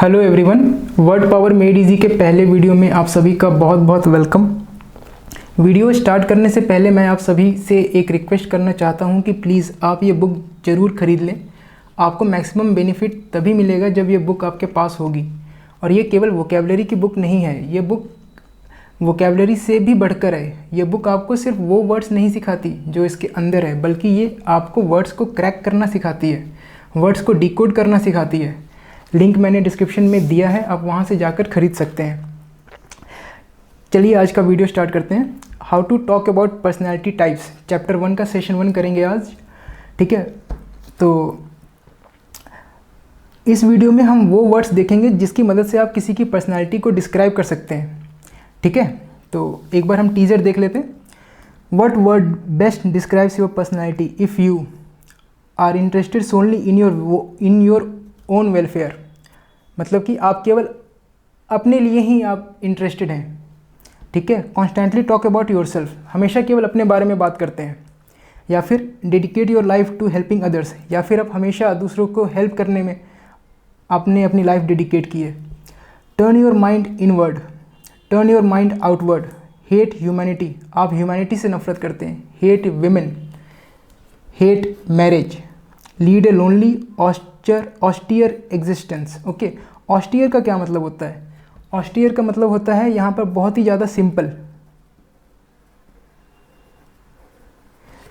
Hello everyone, word power made easy के पहले video में आप सभी का बहुत बहुत वेलकम। वीडियो स्टार्ट करने से पहले मैं आप सभी से एक रिक्वेस्ट करना चाहता हूं कि प्लीज़ आप ये बुक ज़रूर ख़रीद लें। आपको मैक्सिमम बेनिफिट तभी मिलेगा जब ये बुक आपके पास होगी। और ये केवल वोकेबलरी की बुक नहीं है, ये बुक वोकेबलरी से भी बढ़कर है। ये बुक आपको सिर्फ वो वर्ड्स नहीं सिखाती जो इसके अंदर है, बल्कि ये आपको वर्ड्स को क्रैक करना सिखाती है, वर्ड्स को डिकोड करना सिखाती है। लिंक मैंने डिस्क्रिप्शन में दिया है, आप वहाँ से जाकर खरीद सकते हैं। चलिए आज का वीडियो स्टार्ट करते हैं। How to talk about personality types, chapter 1 का सेशन 1 करेंगे आज, ठीक है। तो इस वीडियो में हम वो वर्ड्स देखेंगे जिसकी मदद से आप किसी की पर्सनैलिटी को डिस्क्राइब कर सकते हैं, ठीक है। तो एक बार हम टीजर देख लेते हैं। What word best describes your personality if you are interested solely in your own welfare. मतलब कि आप केवल अपने लिए ही आप इंटरेस्टेड हैं, ठीक है। Constantly talk about your self, हमेशा केवल अपने बारे में बात करते हैं। या फिर dedicate your life to helping others, या फिर आप हमेशा दूसरों को हेल्प करने में आपने अपनी लाइफ डेडिकेट की है। Turn your mind inward, turn your mind outward. Hate humanity, आप ह्यूमैनिटी से नफरत करते हैं। Hate women, hate marriage. Lead a lonely austere existence. Okay, austere का क्या मतलब होता है? ऑस्टियर का मतलब होता है यहाँ पर बहुत ही ज़्यादा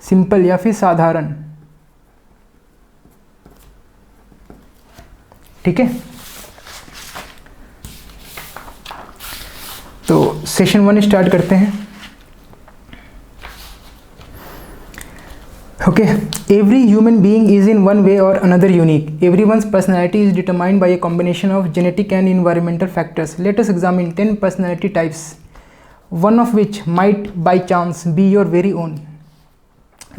सिंपल या फिर साधारण, ठीक है। तो सेशन 1 स्टार्ट करते हैं। Okay, every human being is in one way or another unique. Everyone's personality is determined by a combination of genetic and environmental factors. Let us examine 10 personality types, one of which might by chance be your very own,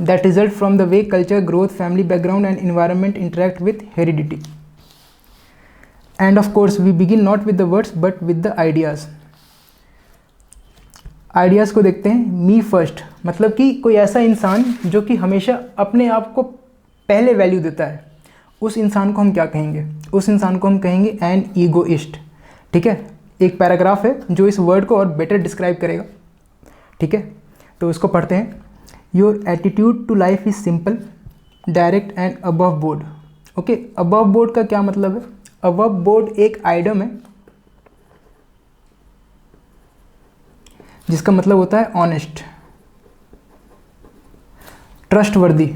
that result from the way culture, growth, family background and environment interact with heredity. And of course, we begin not with the words but with the ideas. Ideas को देखते हैं। मी first, मतलब कि कोई ऐसा इंसान जो कि हमेशा अपने आप को पहले वैल्यू देता है, उस इंसान को हम क्या कहेंगे? उस इंसान को हम कहेंगे एन ईगोइस्ट, ठीक है। एक पैराग्राफ है जो इस वर्ड को और बेटर डिस्क्राइब करेगा, ठीक है। तो इसको पढ़ते हैं। Your attitude to life is simple, direct and above board. Okay, above board का क्या मतलब है? अबव बोर्ड एक आइडम है जिसका मतलब होता है ऑनेस्ट, ट्रस्टवर्दी,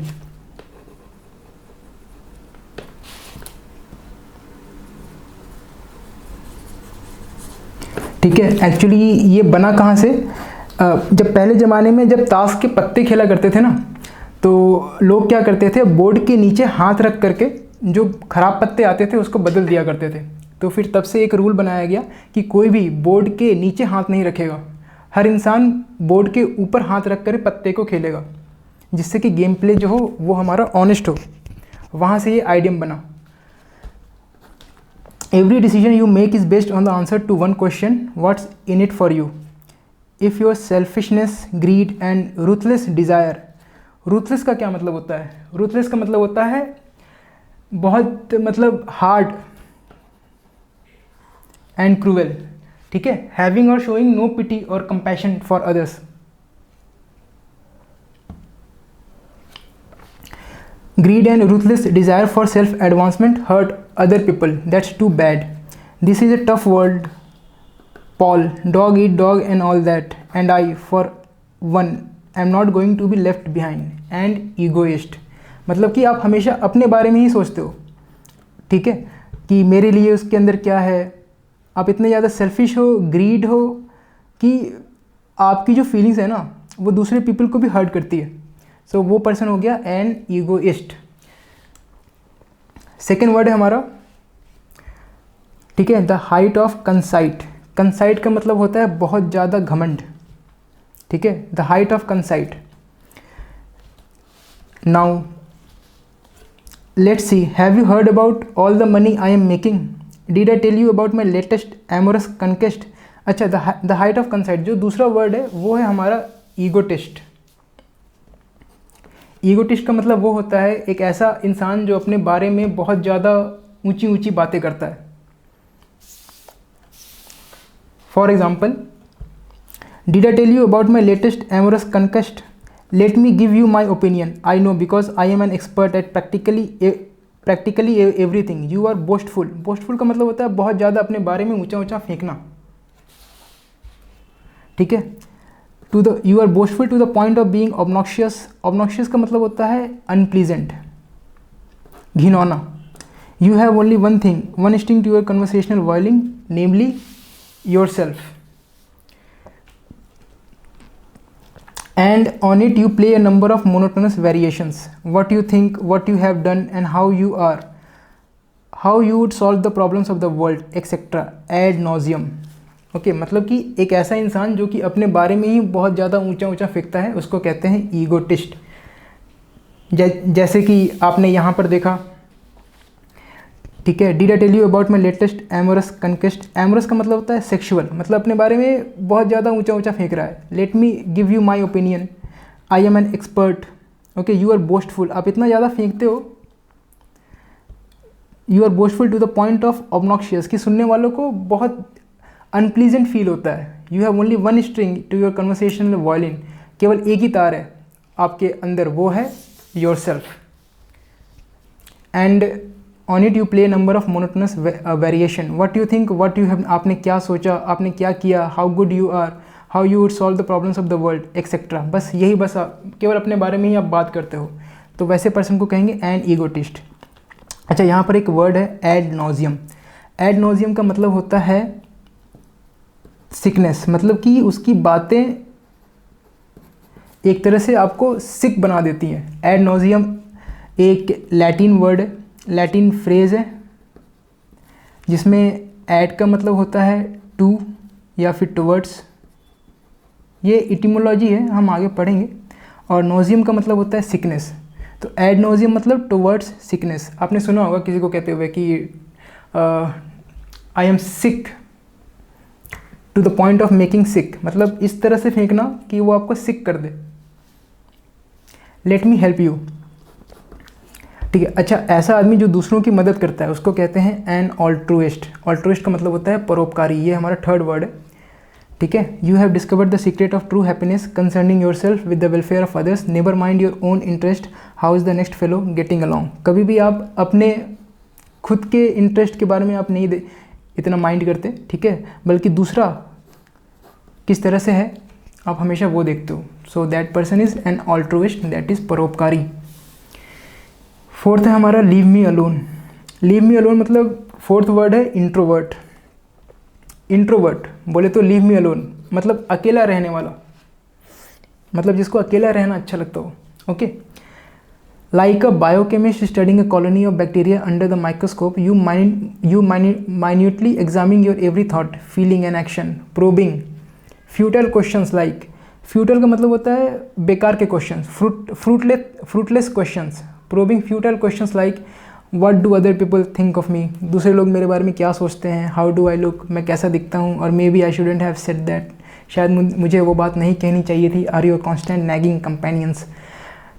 ठीक है। एक्चुअली ये बना कहाँ से? जब पहले ज़माने में जब ताश के पत्ते खेला करते थे ना, तो लोग क्या करते थे, बोर्ड के नीचे हाथ रख करके जो खराब पत्ते आते थे उसको बदल दिया करते थे। तो फिर तब से एक रूल बनाया गया कि कोई भी बोर्ड के नीचे हाथ नहीं रखेगा, हर इंसान बोर्ड के ऊपर हाथ रख कर पत्ते को खेलेगा, जिससे कि गेम प्ले जो हो वो हमारा ऑनेस्ट हो। वहाँ से ये आइडियम बना। Every decision you make is based on the answer to one question, what's in it for you. If your selfishness, greed and ruthless desire. Ruthless का क्या मतलब होता है? रूथलेस का मतलब होता है बहुत मतलब हार्ड एंड क्रूअल, ठीक है। हैविंग और शोइंग नो पिटी और compassion for others. Greed and ruthless desire for self advancement hurt other people, that's too bad. This is a tough world, Paul, dog eat dog and all that, and I for one I am not going to be left behind. And egoist, मतलब कि आप हमेशा अपने बारे में ही सोचते हो, ठीक है, कि मेरे लिए उसके अंदर क्या है। आप इतने ज़्यादा सेल्फिश हो, ग्रीड हो कि आपकी जो फीलिंग्स है ना वो दूसरे पीपल को भी हर्ट करती है। सो वो पर्सन हो गया एन ईगोइस्ट। सेकेंड वर्ड है हमारा, ठीक है, the height of conceit. Conceit का मतलब होता है बहुत ज़्यादा घमंड, ठीक है, the height of conceit. Now let's see, have you heard about all the money I am making? Did I tell you about my latest amorous conquest? अच्छा, द हाइट ऑफ कंसाइट, जो दूसरा वर्ड है वो है हमारा ईगोटिस्ट। ईगोटिस्ट का मतलब वो होता है एक ऐसा इंसान जो अपने बारे में बहुत ज़्यादा ऊंची ऊंची बातें करता है, for example, did I tell you about my latest amorous conquest? Let me give you my opinion, I know because I am an expert at practically everything. You are boastful. Boastful का मतलब होता है बहुत ज़्यादा अपने बारे में ऊंचा ऊंचा फेंकना, ठीक है। You are boastful to the point of being obnoxious. Obnoxious का मतलब होता है अनप्लीजेंट, घिनौना। You have only one thing, one sting to your conversational violin, namely your self, and on it you play a number of monotonous variations. What you think, what you have done, and how you are, how you would solve the problems of the world, etc. ad nauseam. Okay, मतलब कि एक ऐसा इंसान जो कि अपने बारे में ही बहुत ज़्यादा ऊंचा ऊंचा फेंकता है, उसको कहते हैं ईगोटिस्ट। जैसे कि आपने यहाँ पर देखा, ठीक है, did I tell you about my latest amorous conquest. Amorous का मतलब होता है सेक्सुअल, मतलब अपने बारे में बहुत ज़्यादा ऊंचा ऊंचा फेंक रहा है। Let me give you my opinion, I am an expert. Okay, you are boastful, आप इतना ज़्यादा फेंकते हो। You are boastful to the point of obnoxious, कि सुनने वालों को बहुत अनप्लीजेंट फील होता है। You have only one string to your conversational violin, केवल एक ही तार है आपके अंदर, वो है your self. And on it you play number of monotonous variation. What you think, what you have, आपने क्या सोचा, आपने क्या किया, how good you are, how you would solve the problems of the world, etcetera. बस यही, बस केवल अपने बारे में ही आप बात करते हो, तो वैसे पर्सन को कहेंगे एन ईगोटिस्ट। अच्छा, यहाँ पर एक वर्ड है एड नॉजियम। एड नॉजियम का मतलब होता है सिकनेस, मतलब कि उसकी बातें एक तरह से आपको सिक बना देती हैं। एड नॉजियम एक लैटिन वर्ड है, लैटिन फ्रेज़ है, जिसमें ऐड का मतलब होता है टू या फिर टुवर्ड्स। ये इटिमोलॉजी है, हम आगे पढ़ेंगे। और नोजियम का मतलब होता है सिकनेस। तो एड नोजियम मतलब टुवर्ड्स सिकनेस। आपने सुना होगा किसी को कहते हुए कि I am sick to the point of making sick, मतलब इस तरह से फेंकना कि वो आपको सिक कर दे। लेट मी हेल्प यू, ठीक है। अच्छा, ऐसा आदमी जो दूसरों की मदद करता है उसको कहते हैं एन ऑल्ट्रुइस्ट। ऑल्ट्रुइस्ट का मतलब होता है परोपकारी। ये हमारा थर्ड वर्ड है, ठीक है। You have discovered the secret of true happiness concerning your self with the welfare of others, never mind your own interest, how is the next fellow getting along. कभी भी आप अपने खुद के इंटरेस्ट के बारे में आप नहीं इतना माइंड करते, ठीक है, बल्कि दूसरा किस तरह से है आप हमेशा वो देखते हो। So that person is an altruist, that is परोपकारी। फोर्थ है हमारा leave me alone. Leave me alone मतलब फोर्थ वर्ड है इंट्रोवर्ट। इंट्रोवर्ट बोले तो लीव मी अलोन मतलब अकेला रहने वाला, मतलब जिसको अकेला रहना अच्छा लगता हो। Okay, like a biochemist studying a colony of bacteria under the microscope, you minutely examining your every thought, feeling and action, probing futile questions like. Futile का मतलब होता है बेकार के questions, fruitless questions. Probing futile questions like what do other people think of me, दूसरे लोग मेरे बारे में क्या सोचते हैं, हाउ डू आई लुक, मैं कैसा दिखता हूँ, और maybe I shouldn't have said that, शायद मुझे वो बात नहीं कहनी चाहिए थी। Are your constant nagging companions,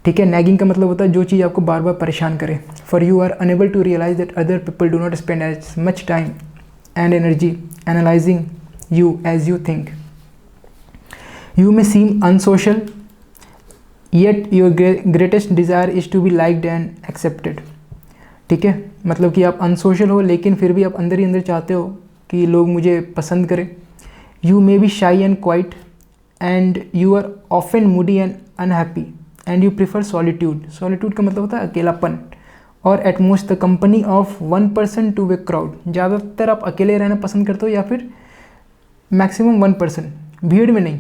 ठीक है। नैगिंग का मतलब होता है जो चीज़ आपको बार बार परेशान करे। For you are unable to realise that other people do not spend as much time and energy analysing you as you think. You may seem unsocial yet your greatest desire is to be liked and accepted, ठीक है। मतलब कि आप unsocial हो लेकिन फिर भी आप अंदर ही अंदर चाहते हो कि लोग मुझे पसंद करें। You may be shy and quiet and you are often moody and unhappy and you prefer solitude. Solitude का मतलब होता है अकेलापन। और at most the company of one person to a crowd, ज़्यादातर आप अकेले रहना पसंद करते हो या फिर मैक्सिमम वन पर्सन, भीड़ में नहीं।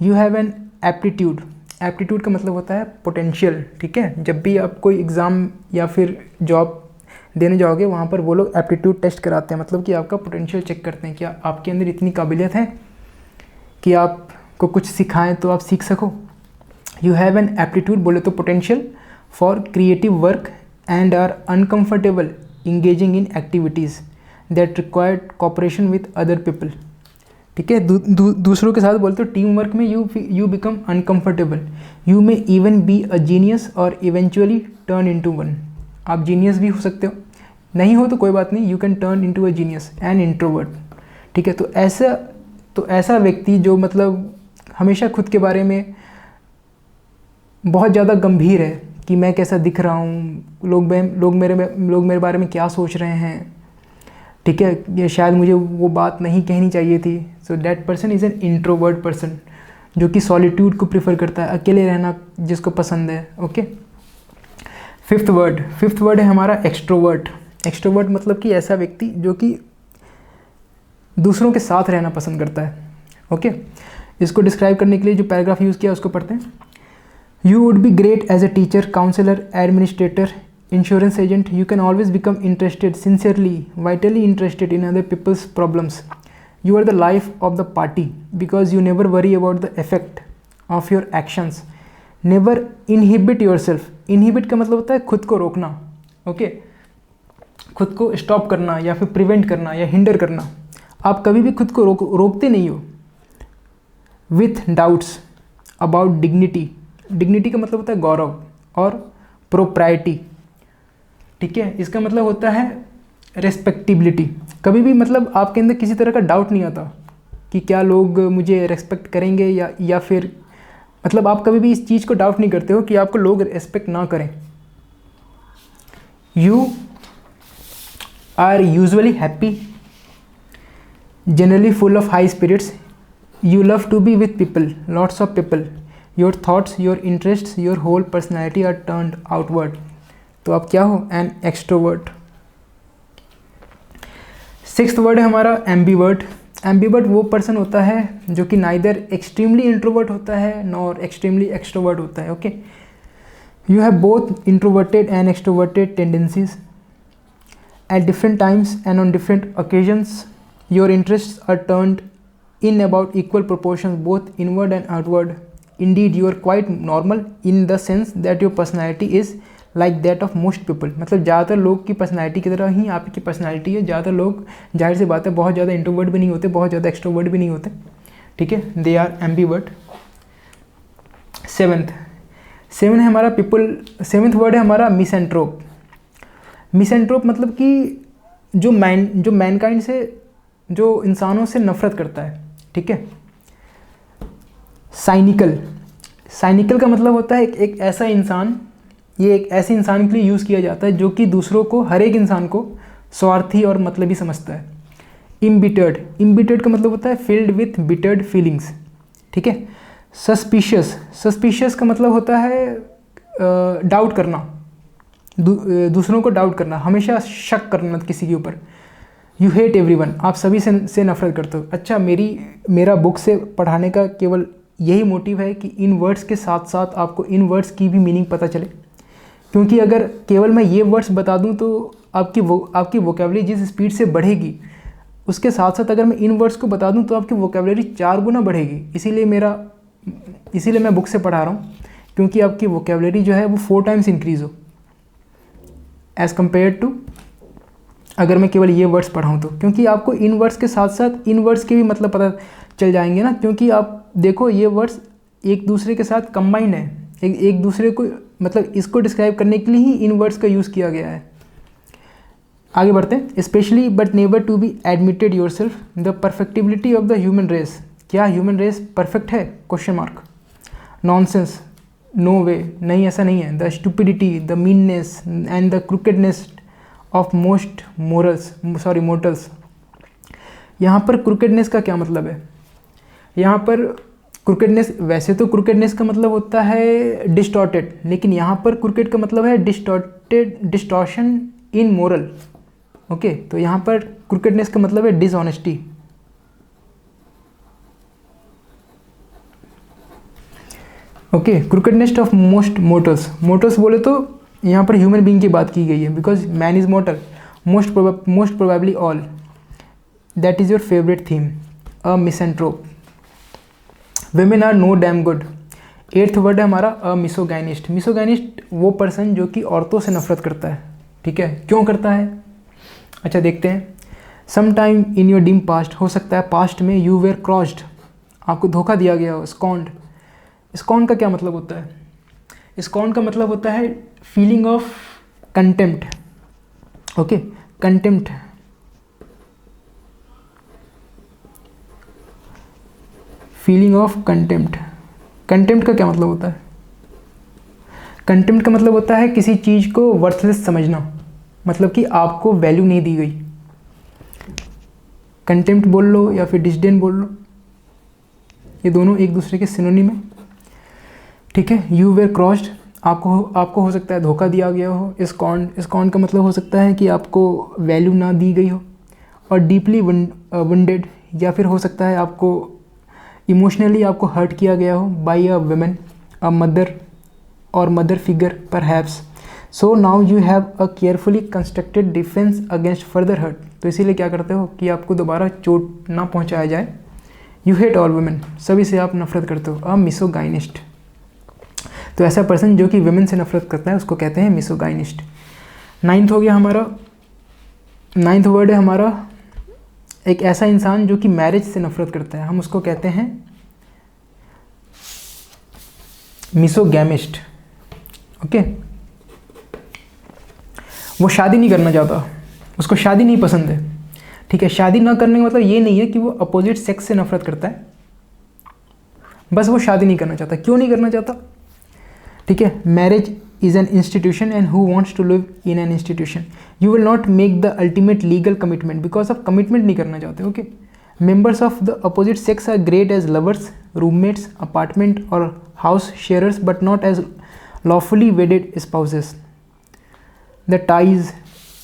You have an aptitude. Aptitude का मतलब होता है पोटेंशियल, ठीक है। जब भी आप कोई एग्ज़ाम या फिर जॉब देने जाओगे वहाँ पर वो लोग एप्टीट्यूड टेस्ट कराते हैं, मतलब कि आपका पोटेंशियल चेक करते हैं कि आपके अंदर इतनी काबिलियत है कि आपको कुछ सिखाएं तो आप सीख सको। यू हैव एन एप्टीट्यूड बोले तो potential for creative work and are uncomfortable engaging in activities that required cooperation with other people, ठीक है। दूसरों के साथ बोलते हो टीम वर्क में you become uncomfortable. You may even be a genius और इवेंचुअली टर्न इनटू वन। आप जीनियस भी हो सकते हो, नहीं हो तो कोई बात नहीं, you can turn into a genius and introvert, ठीक है। तो ऐसा तो ऐसा व्यक्ति जो मतलब हमेशा खुद के बारे में बहुत ज़्यादा गंभीर है कि मैं कैसा दिख रहा हूँ, लोग मेरे बारे में क्या सोच रहे हैं, ठीक है, ये शायद मुझे वो बात नहीं कहनी चाहिए थी। सो that person is an introvert person, जो कि सॉलिट्यूड को प्रेफर करता है, अकेले रहना जिसको पसंद है। ओके, फिफ्थ वर्ड है हमारा एक्सट्रोवर्ट। एक्सट्रोवर्ट मतलब कि ऐसा व्यक्ति जो कि दूसरों के साथ रहना पसंद करता है। ओके, इसको डिस्क्राइब करने के लिए जो पैराग्राफ यूज़ किया उसको पढ़ते हैं। You would be great as a teacher, counsellor, administrator, insurance agent. You can always become interested, sincerely, vitally interested in other people's problems. You are the life of the party because you never worry about the effect of your actions. Never inhibit yourself. Inhibit का मतलब होता है खुद को रोकना, okay, खुद को stop करना या फिर प्रिवेंट करना या हिंडर करना। आप कभी भी खुद को रोकते नहीं हो। With doubts about dignity. Dignity का मतलब होता है गौरव और प्रोप्राइटी, ठीक है, इसका मतलब होता है रेस्पेक्टिबिलिटी। कभी भी मतलब आपके अंदर किसी तरह का डाउट नहीं आता कि क्या लोग मुझे रेस्पेक्ट करेंगे या फिर मतलब आप कभी भी इस चीज़ को डाउट नहीं करते हो कि आपको लोग रेस्पेक्ट ना करें। You are usually happy, generally full of high spirits. You love to be with people, lots of people. Your thoughts, your interests, your whole personality are turned outward. तो आप क्या हो? An extrovert. सिक्स्थ वर्ड है हमारा ambivert. Ambivert वो person होता है जो कि नाइदर एक्सट्रीमली इंट्रोवर्ट होता है नॉर एक्सट्रीमली एक्सट्रोवर्ट होता है। Okay, you have both introverted and extroverted tendencies at different times and on different occasions. Your interests are turned in about equal proportions both inward and outward. Indeed, you are quite normal in the sense that your personality is like that of most people. मतलब ज़्यादातर लोग की personality की तरह ही आपकी personality है। ज़्यादातर लोग, जाहिर सी बात है, बहुत ज़्यादा इंट्रोवर्ट भी नहीं होते, बहुत ज़्यादा एक्सट्रोवर्ट भी नहीं होते, ठीक है, दे आर एम्बीवर्ट। सेवन है हमारा पीपल। सेवन्थ वर्ड है हमारा मिसएंट्रोप। मिसएंट्रोप मतलब कि जो मैनकाइंड से, जो इंसानों से नफरत करता है, ठीक है। साइनिकल का मतलब होता है एक ऐसा इंसान, ये एक ऐसे इंसान के लिए यूज़ किया जाता है जो कि दूसरों को, हर एक इंसान को स्वार्थी और मतलबी समझता है। इम्बिटर्ड का मतलब होता है फिल्ड विथ बिटर्ड फीलिंग्स, ठीक है। सस्पिशियस का मतलब होता है डाउट करना, दूसरों को डाउट करना, हमेशा शक करना किसी के ऊपर। यू हेट एवरीवन, आप सभी से नफरत करते हो। अच्छा, मेरा बुक से पढ़ाने का केवल यही मोटिव है कि इन वर्ड्स के साथ साथ आपको इन वर्ड्स की भी मीनिंग पता चले, क्योंकि अगर केवल मैं ये वर्ड्स बता दूं तो आपकी वोकेबलरी जिस स्पीड से बढ़ेगी, उसके साथ साथ अगर मैं इन वर्ड्स को बता दूं तो आपकी वोकेबलरी 4 गुना बढ़ेगी। इसीलिए मैं बुक से पढ़ा रहा हूँ, क्योंकि आपकी वोकेबलरी जो है वो 4 टाइम्स इंक्रीज़ हो एज़ कम्पेयर टू अगर मैं केवल ये वर्ड्स पढ़ाऊँ तो। क्योंकि आपको इन वर्ड्स के साथ साथ इन वर्ड्स के भी मतलब पता चल जाएंगे ना, क्योंकि आप देखो ये वर्ड्स एक दूसरे के साथ कंबाइंड है, एक दूसरे को मतलब इसको डिस्क्राइब करने के लिए ही इन वर्ड्स का यूज़ किया गया है। आगे बढ़ते हैं। Specially but never to be admitted yourself the perfectibility of the human race. क्या ह्यूमन रेस परफेक्ट है? Question mark. Nonsense, no way, नहीं ऐसा नहीं है। The stupidity, the meanness and the crookedness of most mortals. यहाँ पर क्रूकेडनेस का क्या मतलब है? यहाँ पर क्रूकेडनेस, वैसे तो क्रूकेडनेस का मतलब होता है डिस्टॉर्टेड, लेकिन यहाँ पर क्रूकेड का मतलब है डिस्टॉर्शन इन मोरल। ओके, तो यहाँ पर क्रूकेडनेस का मतलब है dishonesty. Okay, क्रूकेडनेस of most mortals बोले तो यहाँ पर ह्यूमन बीइंग की बात की गई है, because man is mortal. Most probably all, that is your favourite theme. A misanthrope. Women are no damn good. 8th word है हमारा अ मिसोगाइनिस्ट। मिसोगाइनिस्ट वो पर्सन जो कि औरतों से नफरत करता है, ठीक है। क्यों करता है? अच्छा, देखते हैं। Some time in your dim past, हो सकता है पास्ट में यू वेयर क्रॉस्ड, आपको धोखा दिया गया हो। स्कॉन्ड, स्कॉन्ड का क्या मतलब होता है? स्कॉन्ड का मतलब होता है feeling of contempt. Okay, contempt. Feeling of contempt. Contempt का क्या मतलब होता है? कंटेम्प्ट का मतलब होता है किसी चीज़ को वर्थलेस समझना, मतलब कि आपको वैल्यू नहीं दी गई। कंटेम्प्ट बोल लो या फिर डिसडेन बोल लो, ये दोनों एक दूसरे के सिनोनिम है। ठीक है। यू वेर क्रॉस्ड, आपको हो सकता है धोखा दिया गया हो। स्कॉन्ड का मतलब हो सकता है कि आपको वैल्यू ना दी गई हो। और डीपली वुंडेड, या फिर हो सकता है आपको इमोशनली आपको हर्ट किया गया हो by a women, a mother or mother figure perhaps. So now you have a carefully constructed defence against further hurt. तो इसीलिए क्या करते हो कि आपको दोबारा चोट ना पहुंचाया जाए। यू हेट ऑल वुमेन, सभी से आप नफरत करते हो। अ मिसोगाइनिस्ट, तो ऐसा पर्सन जो कि वुमेन से नफरत करता है उसको कहते हैं मिसोगाइनिस्ट। नाइन्थ हो गया हमारा, नाइन्थ वर्ड है हमारा एक ऐसा इंसान जो कि मैरिज से नफरत करता है, हम उसको कहते हैं मिसोगैमिस्ट। ओके। वो शादी नहीं करना चाहता, उसको शादी नहीं पसंद है। ठीक है। शादी ना करने का मतलब ये नहीं है कि वो अपोजिट सेक्स से नफरत करता है, बस वो शादी नहीं करना चाहता। क्यों नहीं करना चाहता? ठीक है। Marriage is an institution and who wants to live in an institution. You will not make the ultimate legal commitment because of commitment नहीं करना चाहते. Okay. Members of the opposite sex are great as lovers, roommates, apartment or house sharers, but not as lawfully wedded spouses. The ties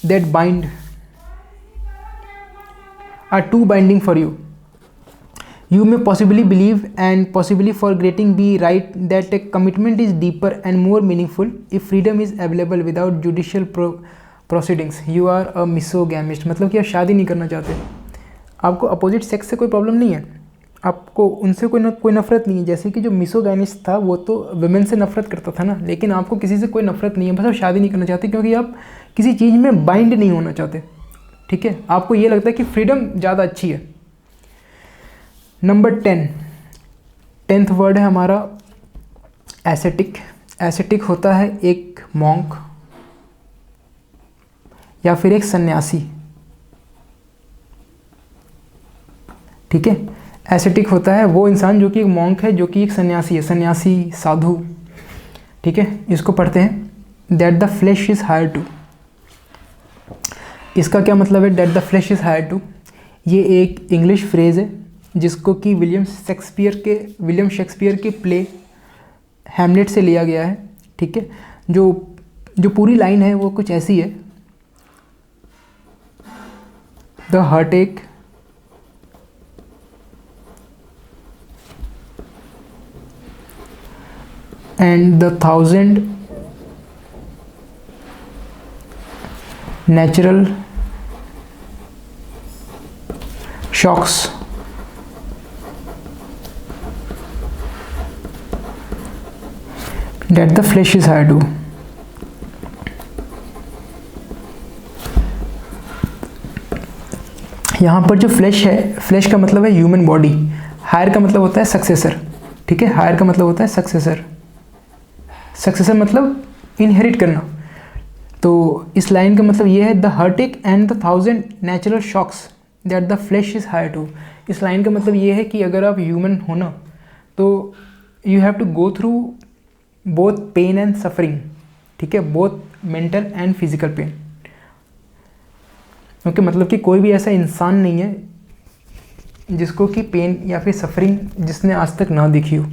that bind are too binding for you. You may possibly believe and possibly forgetting be right that a commitment is deeper and more meaningful if freedom is available without judicial proceedings. You are a misogamist, मतलब कि आप शादी नहीं करना चाहते। आपको opposite sex से कोई प्रॉब्लम नहीं है, आपको उनसे कोई नफरत नहीं है। जैसे कि जो मिसोगाइनिस्ट था वो तो वुमेन से नफरत करता था ना, लेकिन आपको किसी से कोई नफरत नहीं है, बस आप शादी नहीं करना चाहते क्योंकि आप किसी चीज़ में बाइंड नहीं होना चाहते। ठीक है। आपको ये लगता है कि फ्रीडम ज़्यादा अच्छी है। नंबर 10, 10th वर्ड है हमारा एसेटिक। एसेटिक होता है एक मॉन्क या फिर एक सन्यासी। ठीक है। एसेटिक होता है वो इंसान जो कि एक मॉन्क है, जो कि एक सन्यासी है, सन्यासी साधु। ठीक है। इसको पढ़ते हैं that the flesh is heir to. इसका क्या मतलब है that the flesh is heir to? ये एक इंग्लिश फ्रेज है जिसको कि विलियम शेक्सपियर के प्ले हैमलेट से लिया गया है। ठीक है। जो पूरी लाइन है वो कुछ ऐसी है, the heartache and the 1000 natural shocks that the flesh is hired to. यहाँ पर जो फ्लैश है, फ्लैश का मतलब है ह्यूमन बॉडी, हायर का मतलब होता है सक्सेसर। ठीक है। हायर का मतलब होता है सक्सेसर, सक्सेसर मतलब इनहेरिट करना। तो इस लाइन का मतलब ये है the heartache and the 1000 natural shocks that the flesh is heir to. इस लाइन का मतलब ये है कि अगर आप ह्यूमन हो ना तो you have to go through both pain and suffering. ठीक है। Both mental and physical pain. Okay. मतलब कि कोई भी ऐसा इंसान नहीं है जिसको कि पेन या फिर सफरिंग जिसने आज तक ना देखी हो।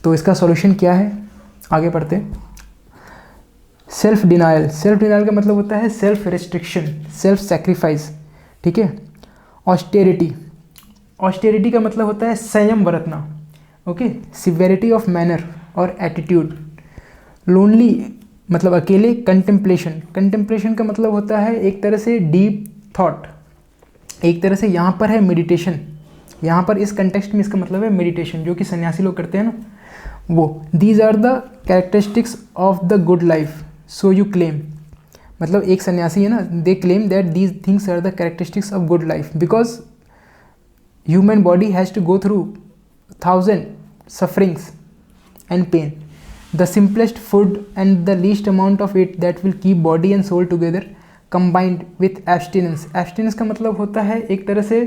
तो इसका सॉल्यूशन क्या है, आगे पढ़ते हैं। Self denial. सेल्फ डिनायल का मतलब होता है सेल्फ रिस्ट्रिक्शन, सेल्फ सेक्रीफाइस। ठीक है। ऑस्टेरिटी। ऑस्टेरिटी का मतलब होता है संयम बरतना। ओके। सिवेरिटी ऑफ मैनर और एटीट्यूड। लोनली मतलब अकेले। कंटेम्पलेशन। कंटेम्पलेशन का मतलब होता है एक तरह से डीप थॉट, एक तरह से यहाँ पर है मेडिटेशन। यहाँ पर इस कंटेक्स्ट में इसका मतलब है मेडिटेशन, जो कि सन्यासी लोग करते हैं ना वो। These are the characteristics of the good life so you claim. मतलब एक सन्यासी है ना, they claim that these things are the characteristics of good life because human body has to go through 1000 sufferings and pain. The simplest food and the least amount of it that will keep body and soul together combined with abstinence. Abstinence का मतलब होता है एक तरह से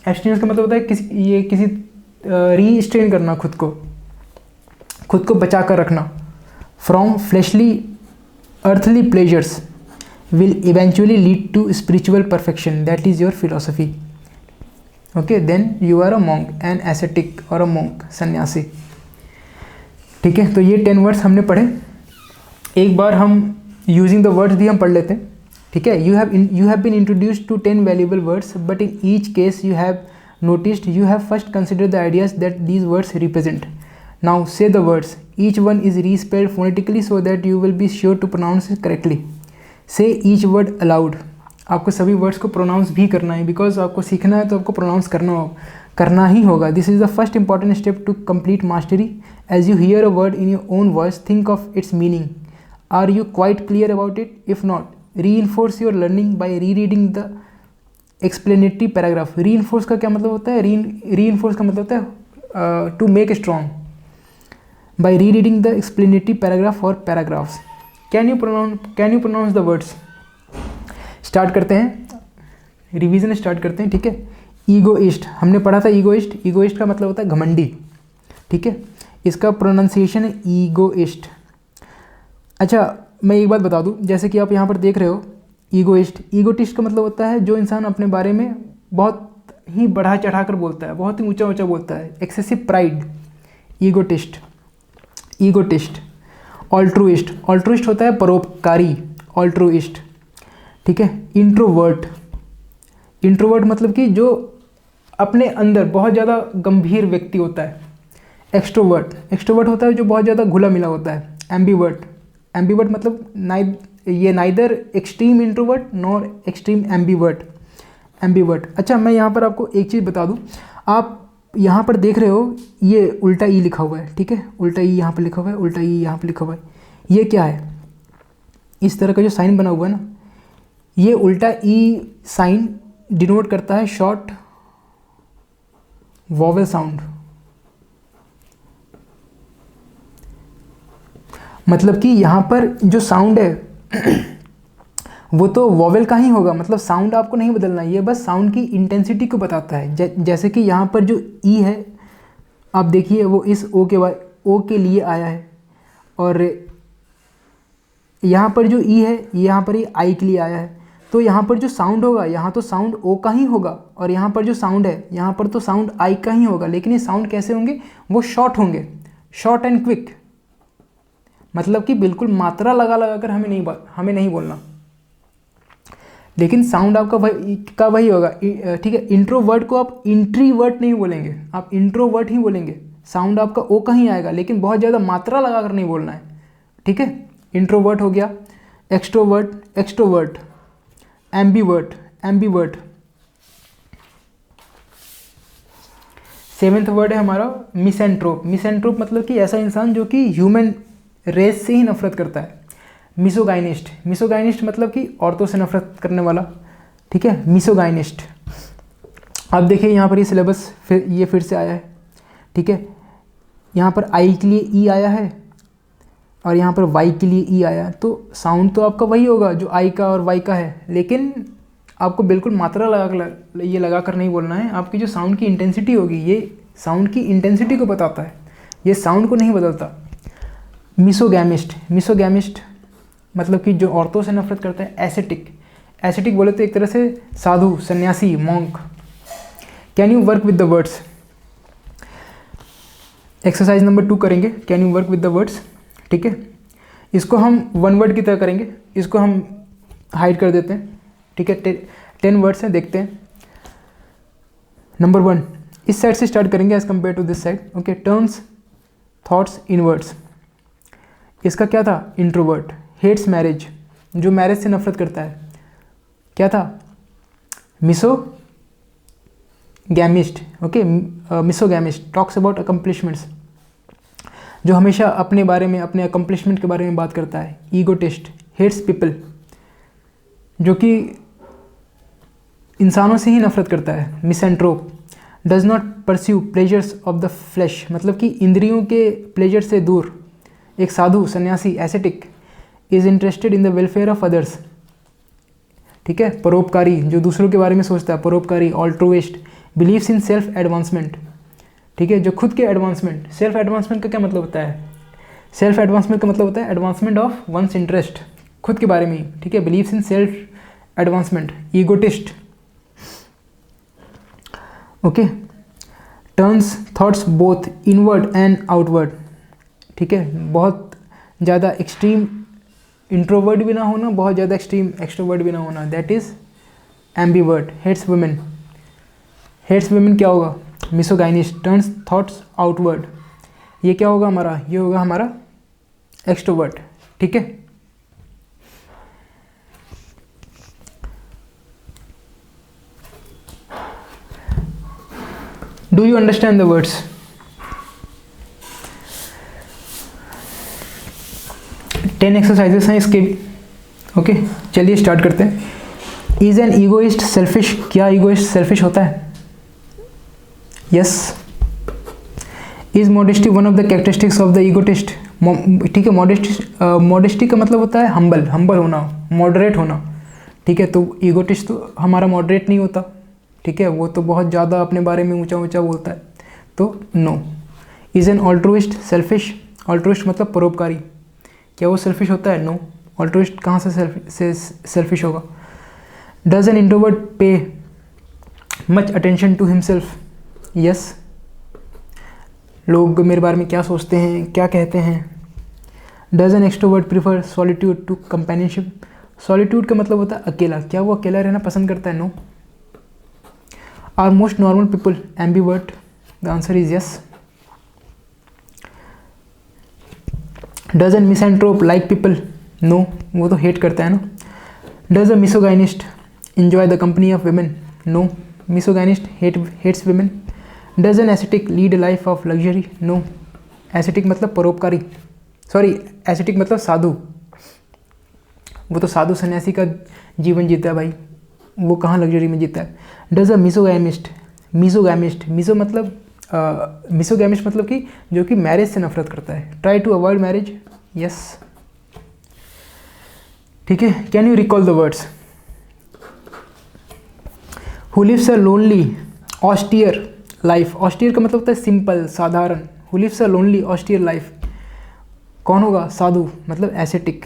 abstinence का मतलब होता है किसी रीस्ट्रेन करना, खुद को बचा कर रखना। From fleshly earthly pleasures will eventually lead to spiritual perfection, that is your philosophy. Okay, then you are a monk, an ascetic or a monk, सन्यासी। ठीक है, तो ये 10 वर्ड्स हमने पढ़े। एक बार हम यूजिंग द वर्ड्स भी हम पढ़ लेते हैं। ठीक है, you have been introduced to 10 valuable words, but in each case you have noticed you have first considered the ideas that these words represent. Now say the words. Each one is respelled phonetically so that you will be sure to pronounce it correctly. Say each word aloud. आपको सभी words को pronounce भी करना है, because आपको सीखना है तो आपको प्रोनाउंस करना ही होगा। This is the first important step to complete mastery. As you hear a word in your own voice, think of its meaning. Are you quite clear about it? If not, reinforce your learning by rereading the explanatory paragraph. Reinforce का क्या मतलब होता है? Reinforce का मतलब होता है to make strong by rereading the explanatory paragraph or paragraphs. Can you pronounce the words? Start करते हैं, रिवीजन स्टार्ट करते हैं। ठीक है, ईगोइस्ट हमने पढ़ा था। ईगोइस्ट का मतलब होता है घमंडी। ठीक है, इसका प्रोनाउंसिएशन है ईगोइस्ट। अच्छा, मैं एक बात बता दूं, जैसे कि आप यहाँ पर देख रहे हो ईगोटिस्ट का मतलब होता है जो इंसान अपने बारे में बहुत ही बढ़ा चढ़ा कर बोलता है, बहुत ही ऊंचा ऊंचा बोलता है, एक्सेसिव प्राइड। ईगोटिस्ट। ऑल्ट्रुइस्ट होता है परोपकारी, ऑल्ट्रुइस्ट। ठीक है, इंट्रोवर्ट मतलब कि जो अपने अंदर बहुत ज़्यादा गंभीर व्यक्ति होता है। एक्सट्रोवर्ट होता है जो बहुत ज़्यादा घुला मिला होता है। एम्बीवर्ट मतलब ये neither extreme introvert nor extreme ambivert. अच्छा, मैं यहाँ पर आपको एक चीज़ बता दूँ। आप यहाँ पर देख रहे हो ये उल्टा ई लिखा हुआ है। ठीक है, उल्टा ई यहाँ पर लिखा हुआ है, उल्टा ई यहाँ पर लिखा हुआ है। ये क्या है? इस तरह का जो साइन बना हुआ है ना, ये उल्टा ई साइन डिनोट करता है शॉर्ट वॉवेल साउंड। मतलब कि यहाँ पर जो साउंड है वो तो वॉवेल का ही होगा, मतलब साउंड आपको नहीं बदलना है, ये बस साउंड की इंटेंसिटी को बताता है। जैसे कि यहाँ पर जो ई है, आप देखिए वो इस ओ के लिए आया है, और यहाँ पर जो ई है यहाँ पर ये आई के लिए आया है। तो यहाँ पर जो साउंड होगा, यहाँ तो साउंड ओ का ही होगा, और यहाँ पर जो साउंड है यहाँ पर तो साउंड आई का ही होगा। लेकिन ये साउंड कैसे होंगे? वो शॉर्ट होंगे, शॉर्ट एंड क्विक। मतलब कि बिल्कुल मात्रा लगा कर हमें नहीं बोलना, लेकिन साउंड आपका वही होगा। ठीक है, इंट्रोवर्ट को आप इंट्रीवर्ट नहीं बोलेंगे, आप इंट्रोवर्ट ही बोलेंगे। साउंड आपका ओ का ही आएगा, लेकिन बहुत ज़्यादा मात्रा लगाकर नहीं बोलना है। ठीक है, इंट्रोवर्ट हो गया, एक्सट्रोवर्ट, एम्बीवर्ट। 7th वर्ड है हमारा मिसएंट्रोप मतलब कि ऐसा इंसान जो कि ह्यूमन रेस से ही नफरत करता है। मिसोगाइनिस्ट मतलब कि औरतों से नफरत करने वाला। ठीक है, मिसोगाइनिस्ट। अब देखिए यहाँ पर ये सिलेबस फिर से आया है। ठीक है, यहाँ पर आई के लिए ई आया है और यहाँ पर वाई के लिए ई आया, तो साउंड तो आपका वही होगा जो आई का और वाई का है, लेकिन आपको बिल्कुल मात्रा लगा कर नहीं बोलना है। आपकी जो साउंड की इंटेंसिटी होगी, ये साउंड की इंटेंसिटी को बताता है, ये साउंड को नहीं बदलता। मिसोगैमिस्ट मतलब कि जो औरतों से नफरत करता है। एसेटिक बोले तो एक तरह से साधु, सन्यासी, monk. Can you work with the words? Exercise number 2 करेंगे, can you work with the words. ठीक है, इसको हम 1 वर्ड की तरह करेंगे, इसको हम हाइड कर देते हैं। ठीक है, 10 वर्ड्स हैं, देखते हैं। नंबर 1, इस साइड से स्टार्ट करेंगे as compare to this side. Okay, terms, thoughts in words. इसका क्या था? इंट्रोवर्ट। हेट्स मैरिज, जो मैरिज से नफरत करता है, क्या था? Misogamist. Okay, misogamist talks about accomplishments, जो हमेशा अपने बारे में, अपने अकम्पलिशमेंट के बारे में बात करता है। ईगोटिस्ट हेट्स पीपल, जो कि इंसानों से ही नफरत करता है। Misanthrope does not pursue pleasures of the flesh, मतलब कि इंद्रियों के प्लेजर से दूर। एक साधु, सन्यासी, ascetic is interested in the welfare of others, ठीक है, परोपकारी, जो दूसरों के बारे में सोचता है, परोपकारी, ऑल्ट्रोइस्ट, बिलीव्स इन सेल्फ एडवांसमेंट, ठीक है, जो खुद के एडवांसमेंट, सेल्फ एडवांसमेंट का क्या मतलब होता है, सेल्फ एडवांसमेंट का मतलब होता है एडवांसमेंट ऑफ वंस इंटरेस्ट, खुद के बारे में ही, ठीक है, believes in self advancement, egotist, okay, turns thoughts both inward and outward, ठीक है, बहुत ज़्यादा एक्सट्रीम इंट्रोवर्ट भी ना होना, बहुत ज़्यादा एक्सट्रीम एक्सट्रोवर्ट भी ना होना, that is ambivert, hates women, hates women क्या होगा, मिसोगाइनिस्ट, टर्न्स थॉट्स आउटवर्ड, ये क्या होगा हमारा, ये होगा हमारा एक्सट्रोवर्ट, ठीक है। Do you understand the words? Ten exercises हैं इसके भी, ओके, चलिए स्टार्ट करते हैं। इज एन ईगोइस्ट सेल्फिश, क्या ईगोइस्ट सेल्फिश होता है? Yes. Is modesty one of the characteristics of the egotist, ठीक है, मॉडेस्टी का मतलब होता है हम्बल, हम्बल होना, मॉडरेट होना, ठीक है, तो ईगोटिस्ट तो हमारा मॉडरेट नहीं होता, ठीक है, वो तो बहुत ज़्यादा अपने बारे में ऊंचा ऊंचा बोलता है, तो नो। इज एन ऑल्ट्रोइस्ट सेल्फिश, ऑल्ट्रोइस्ट मतलब परोपकारी, क्या वो सेल्फिश होता है? नो। ऑल्ट्रोइस्ट कहाँ से सेल्फिश होगा? Does an introvert pay much attention to himself? Yes. लोग मेरे बारे में क्या सोचते हैं, क्या कहते हैं? Does an extrovert prefer solitude to companionship? Solitude का मतलब होता है अकेला, क्या वो अकेला रहना पसंद करता है? No. Are most normal people ambivert? The answer is yes. Does an misanthrope like people? No, वो तो हेट करता है ना। Does a misogynist enjoy the company of women? No, misogynist hates women. Does an ascetic lead a life of luxury? No. ascetic मतलब परोपकारी, sorry ascetic मतलब साधु, वो तो साधु सन्यासी का जीवन जीता है भाई, वो कहाँ लग्जरी में जीता है। डज अ मिसोगैमिस्ट, मिसो मतलब मिसोगैमिस्ट मतलब कि जो कि मैरिज से नफरत करता है, try to avoid marriage? Yes, ठीक है। Can you recall the words? Who lives a lonely austere life, austere का मतलब होता है सिंपल, साधारण, who lives a lonely austere life कौन होगा? साधु, मतलब एसेटिक।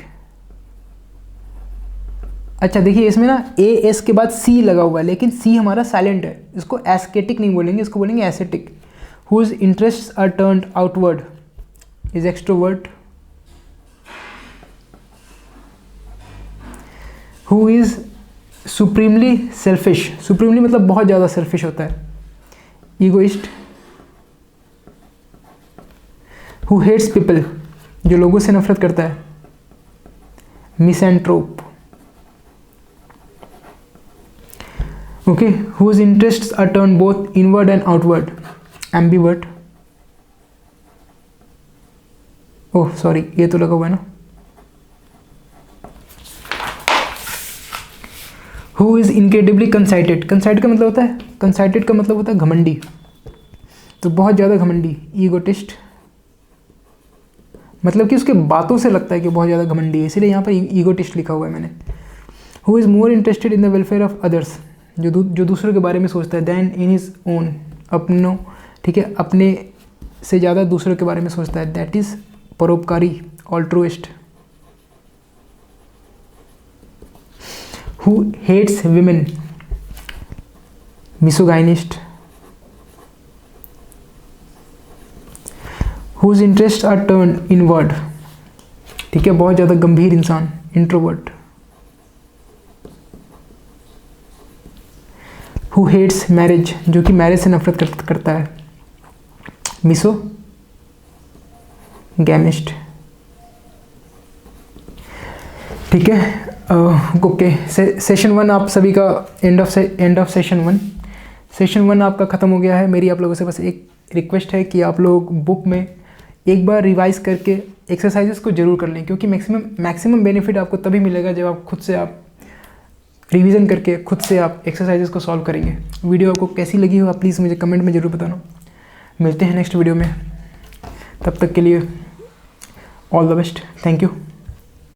अच्छा देखिए इसमें ना ए एस के बाद सी लगा हुआ है, लेकिन सी हमारा साइलेंट है, इसको एस्केटिक नहीं बोलेंगे, इसको बोलेंगे ascetic. Whose interests are turned outward is extrovert. Who is supremely selfish, supremely मतलब बहुत ज़्यादा सेल्फिश होता है, ईगोइस्ट। हु हेट्स पीपल, जो लोगों से नफरत करता है, misanthrope. Okay, whose interests are turn both inward and outward, ambivert. Oh sorry, ये तो लगा हुआ है ना। Who is incredibly conceited, conceited का मतलब होता है, कंसाइटेड का मतलब होता है घमंडी, तो बहुत ज़्यादा घमंडी, ईगोटिस्ट मतलब कि उसके बातों से लगता है कि बहुत ज़्यादा घमंडी है, इसीलिए यहाँ पर ईगोटिस्ट लिखा हुआ है मैंने। Who is more interested in the welfare of others, जो दूसरों के बारे में सोचता है, दैन इन हिज ओन, अपनों, ठीक है, अपने से ज़्यादा दूसरों के बारे में सोचता है, दैट इज़ परोपकारी, ऑल्ट्रोइस्ट। Who hates women? Misogynist. Whose interests are turned inward? ठीक है, बहुत ज़्यादा गंभीर इंसान, इंट्रोवर्ट। Who hates marriage? जो कि मैरिज से नफरत करता है, मिसोगैमिस्ट। ठीक है, ओके। सेशन 1 आप सभी का एंड ऑफ सेशन 1, सेशन 1 आपका ख़त्म हो गया है। मेरी आप लोगों से बस एक रिक्वेस्ट है कि आप लोग बुक में एक बार रिवाइज़ करके एक्सरसाइजेस को ज़रूर कर लें, क्योंकि मैक्सिमम बेनिफिट आपको तभी मिलेगा जब आप खुद से आप रिवीजन करके खुद से आप एक्सरसाइजेस को सॉल्व करेंगे। वीडियो आपको कैसी लगी हो आप प्लीज़ मुझे कमेंट में ज़रूर बताना। मिलते हैं नेक्स्ट वीडियो में, तब तक के लिए all the best, thank you.